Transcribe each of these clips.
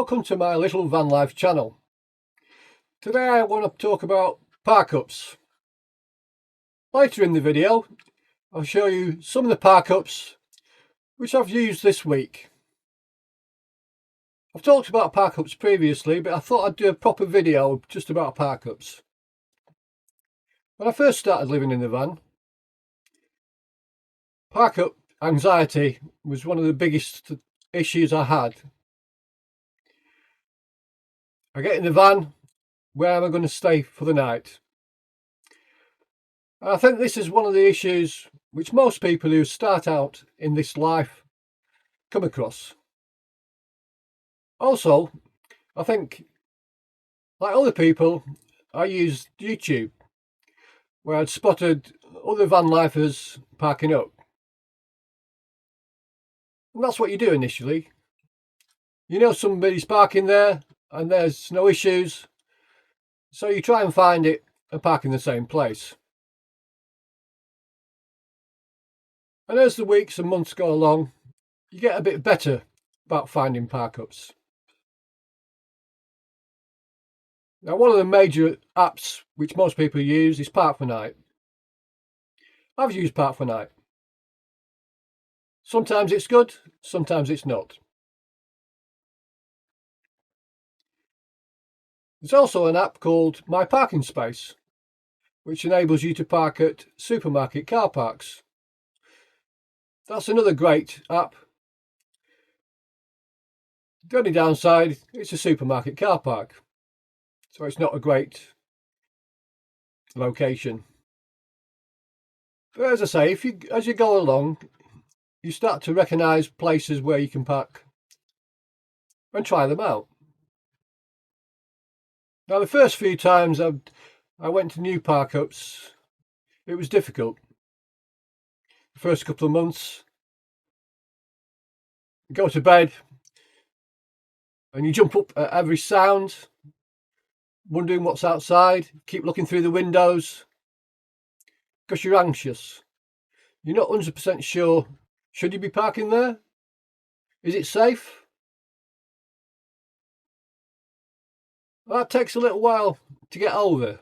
Welcome to my little van life channel. Today I want to talk about parkups. Later in the video I'll show you some of the parkups which I've used this week. I've talked about parkups previously, but I thought I'd do a proper video just about parkups. When I first started living in the van, parkup anxiety was one of the biggest issues I had. I get in the van, where am I going to stay for the night? And I think this is one of the issues which most people who start out in this life come across. Also, I think, like other people, I used YouTube, where I'd spotted other van lifers parking up. And that's what you do initially. You know somebody's parking there and there's no issues, so you try and find it and park in the same place. And as the weeks and months go along, you get a bit better about finding parkups. Now, one of the major apps which most people use is Park4Night. I've used Park4Night. Sometimes it's good, sometimes it's not. There's also an app called My Parking Space, which enables you to park at supermarket car parks. That's another great app. The only downside, it's a supermarket car park, so it's not a great location. But as I say, as you go along, you start to recognise places where you can park and try them out. Now, the first few times I went to new parkups, it was difficult. The first couple of months, you go to bed and you jump up at every sound, wondering what's outside, keep looking through the windows, because you're anxious. You're not 100% sure, should you be parking there? Is it safe? That takes a little while to get over.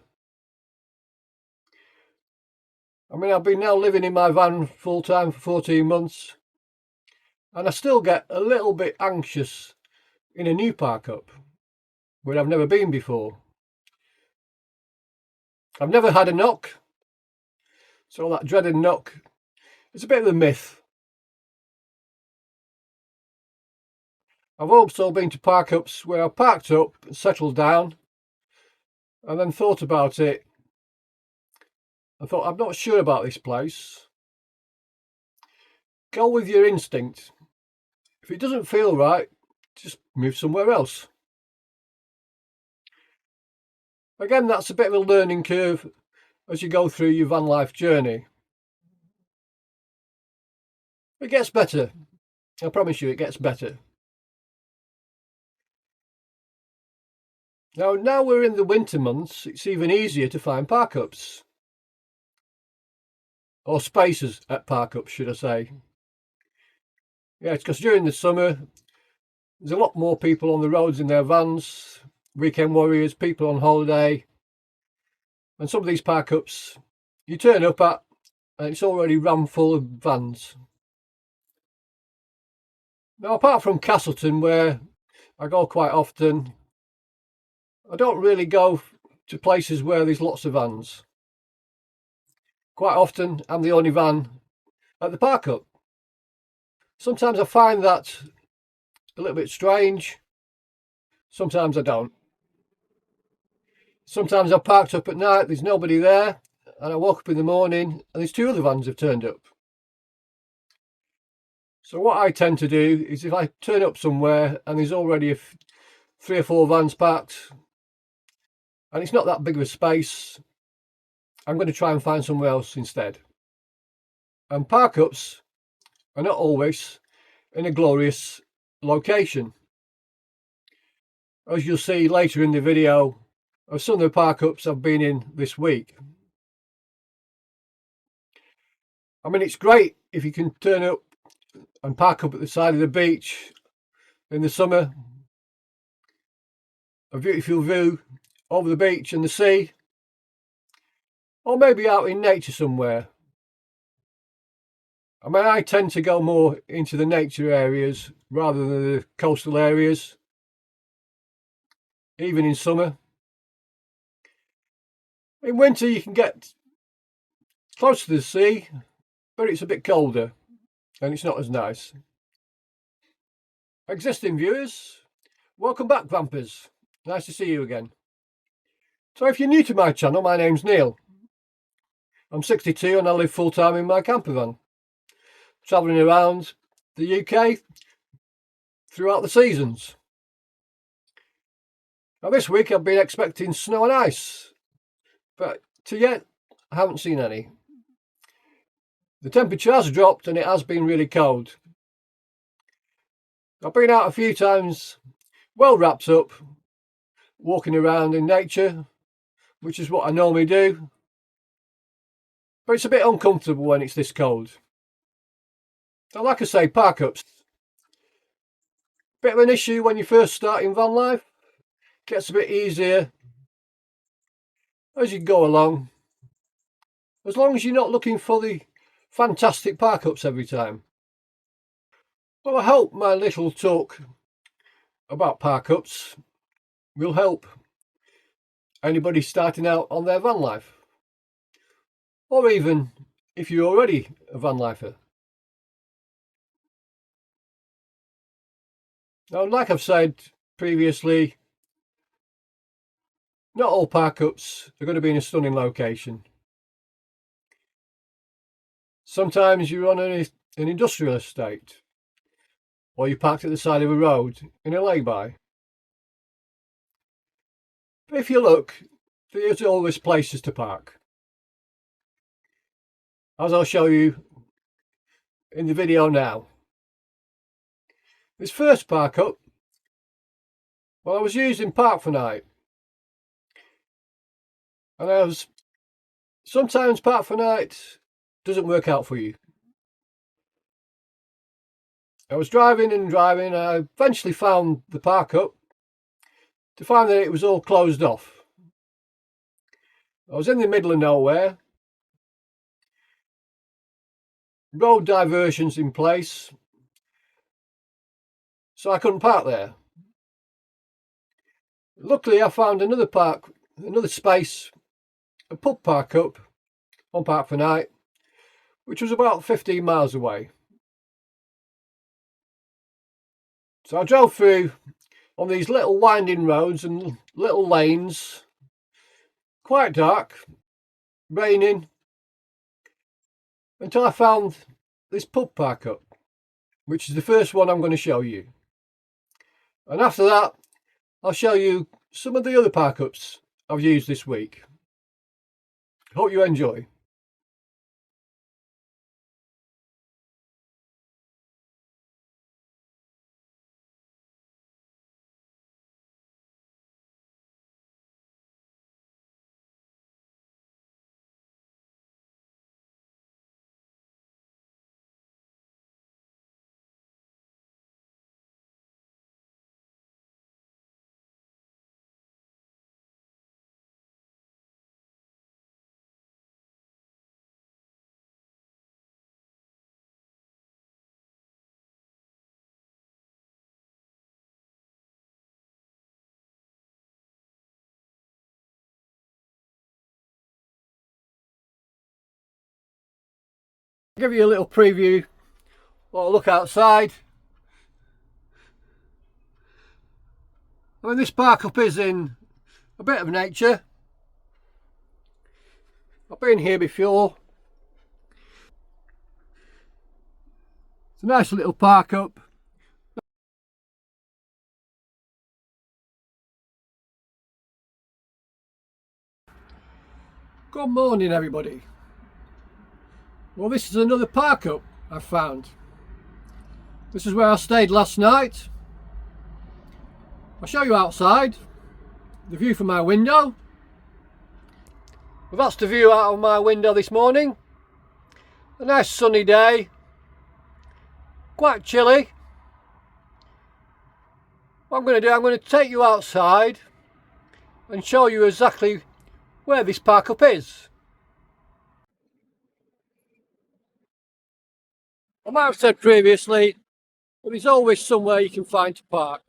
I mean, I've been now living in my van full time for 14 months, and I still get a little bit anxious in a new parkup where I've never been before. I've never had a knock, so that dreaded knock is a bit of a myth. I've also been to parkups where I parked up and settled down and then thought about it. I thought, I'm not sure about this place. Go with your instinct. If it doesn't feel right, just move somewhere else. Again, that's a bit of a learning curve as you go through your van life journey. It gets better. I promise you, it gets better. Now we're in the winter months, it's even easier to find parkups. Or spaces at parkups, should I say. Yeah, it's because during the summer, there's a lot more people on the roads in their vans, weekend warriors, people on holiday. And some of these parkups, you turn up at, and it's already rammed full of vans. Now, apart from Castleton, where I go quite often, I don't really go to places where there's lots of vans. Quite often, I'm the only van at the parkup. Sometimes I find that a little bit strange. Sometimes I don't. Sometimes I've parked up at night, there's nobody there, and I woke up in the morning and there's two other vans have turned up. So what I tend to do is, if I turn up somewhere and there's already 3 or 4 vans parked, and it's not that big of a space, I'm going to try and find somewhere else instead. And parkups are not always in a glorious location. As you'll see later in the video of some of the parkups I've been in this week. I mean, it's great if you can turn up and park up at the side of the beach in the summer a beautiful view over the beach and the sea, or maybe out in nature somewhere. I mean, I tend to go more into the nature areas rather than the coastal areas, even in summer. In winter you can get close to the sea, but it's a bit colder and it's not as nice. Existing viewers, welcome back, vampers. Nice to see you again. So if you're new to my channel, my name's Neil. I'm 62 and I live full-time in my camper van, travelling around the UK throughout the seasons. Now this week I've been expecting snow and ice, but to yet I haven't seen any. The temperature has dropped and it has been really cold. I've been out a few times, well wrapped up, walking around in nature, which is what I normally do. But it's a bit uncomfortable when it's this cold. Now, like I say, Parkups. Bit of an issue when you first start in van life. Gets a bit easier as you go along. As long as you're not looking for the fantastic Parkups every time. Well, I hope my little talk about Parkups will help anybody starting out on their van life. Or even if you're already a van lifer. Now, like I've said previously, not all Parkups are going to be in a stunning location. Sometimes you're on an industrial estate, or you're parked at the side of a road in a layby. But if you look, there's always places to park. As I'll show you in the video now. This first Parkup, well, I was using Park for Night. And sometimes Park for Night doesn't work out for you. I was driving and driving, and I eventually found the Parkup to find that it was all closed off. I was in the middle of nowhere, road diversions in place, so I couldn't park there. Luckily I found another space, a pub Parkup on Park for Night, which was about 15 miles away. So I drove through on these little winding roads and little lanes, quite dark, raining, until I found this pub Parkup, which is the first one I'm going to show you. And after that, I'll show you some of the other Parkups I've used this week. Hope you enjoy. I'll give you a little preview or a look outside. I mean, this Parkup is in a bit of nature. I've been here before. It's a nice little Parkup. Good morning, everybody. Well, this is another Parkup I've found. This is where I stayed last night. I'll show you outside, the view from my window. Well, that's the view out of my window this morning. A nice sunny day, quite chilly. What I'm going to do, I'm going to take you outside and show you exactly where this park-up is. I might have said previously, but there's always somewhere you can find to park.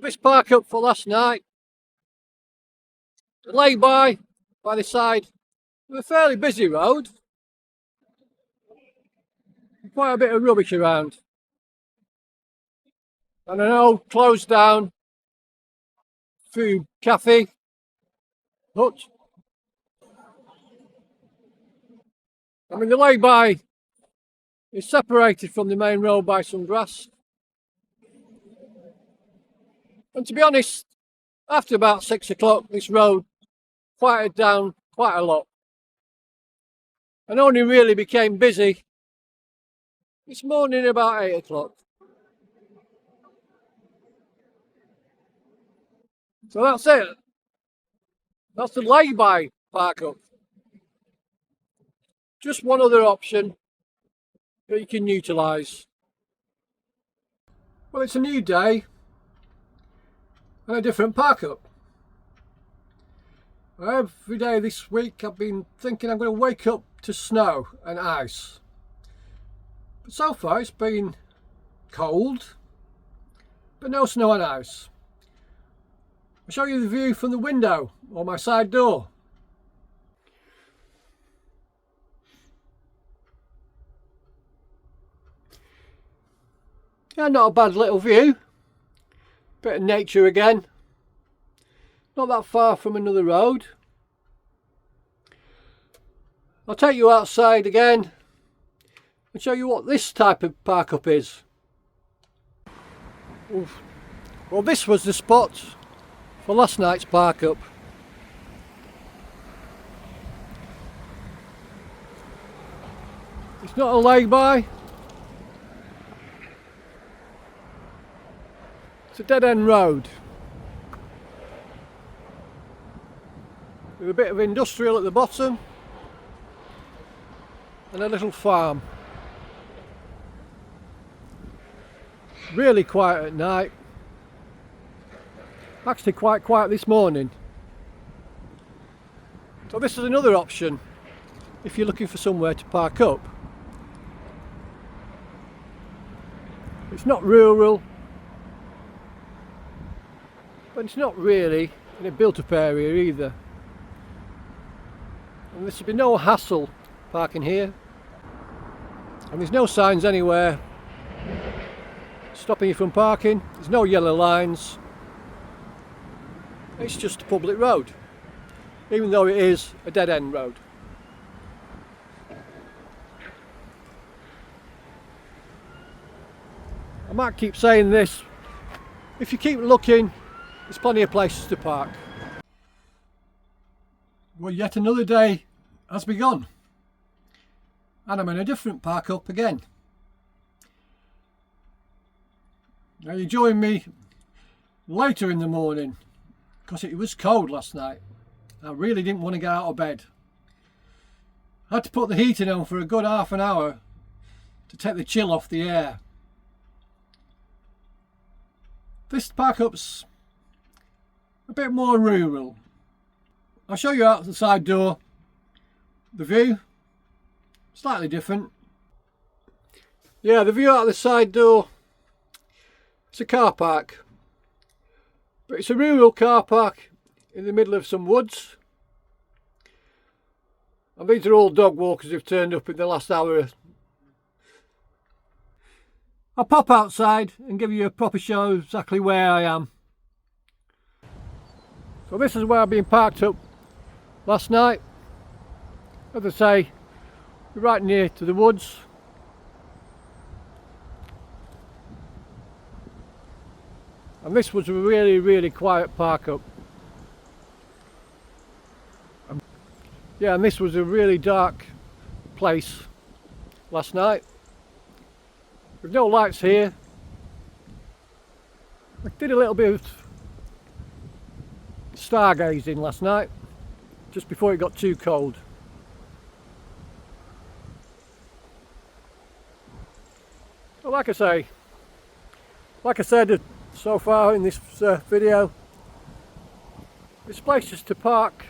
This park-up for last night, the lay-by the side of a fairly busy road. Quite a bit of rubbish around. And an old closed down food cafe hut. I mean, the lay-by is separated from the main road by some grass. And to be honest, after about 6 o'clock, this road quieted down quite a lot. And only really became busy this morning about 8 o'clock. So that's it. That's the lay-by park-up. Just one other option that you can utilise. Well, it's a new day and a different park-up. Every day this week I've been thinking I'm going to wake up to snow and ice. But so far it's been cold, but no snow and ice. I'll show you the view from the window or my side door. Yeah, not a bad little view. Bit of nature again. Not that far from another road. I'll take you outside again and show you what this type of park-up is. Oof. Well, this was the spot for last night's park-up. It's not a lay-by. It's a dead-end road with a bit of industrial at the bottom and a little farm. Really quiet at night. Actually quite quiet this morning. So this is another option if you're looking for somewhere to park up. It's not rural, but it's not really in a built-up area either. And there should be no hassle parking here. And there's no signs anywhere stopping you from parking. There's no yellow lines. It's just a public road, even though it is a dead-end road. I might keep saying this. If you keep looking, there's plenty of places to park. Well, yet another day has begun. And I'm in a different park-up again. Now you join me later in the morning because it was cold last night. I really didn't want to get out of bed. I had to put the heating on for a good half an hour to take the chill off the air. This park-up's a bit more rural. I'll show you out the side door. The view, slightly different. Yeah, the view out the side door, it's a car park. But it's a rural car park in the middle of some woods. And these are all dog walkers who've turned up in the last hour. I'll pop outside and give you a proper show of exactly where I am. So this is where I've been parked up last night. As I say, we're right near to the woods. And this was a really quiet park-up. Yeah, and this was a really dark place last night. With no lights here. I did a little bit of stargazing last night, just before it got too cold. Well, like I said so far in this video, There's places to park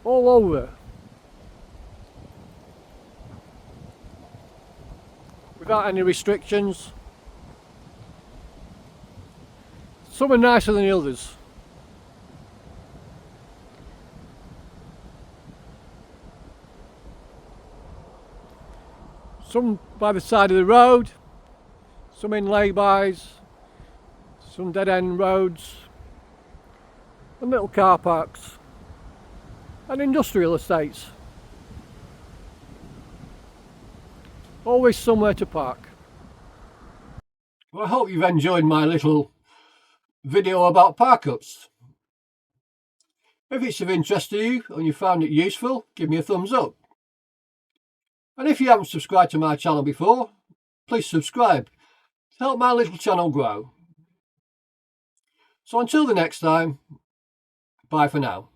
all over without any restrictions. Some are nicer than the others. Some by the side of the road, some in laybys, some dead end roads, and little car parks and industrial estates. Always somewhere to park. Well, I hope you've enjoyed my little video about parkups. If it's of interest to you and you found it useful, give me a thumbs up. And if you haven't subscribed to my channel before, please subscribe to help my little channel grow. So until the next time, bye for now.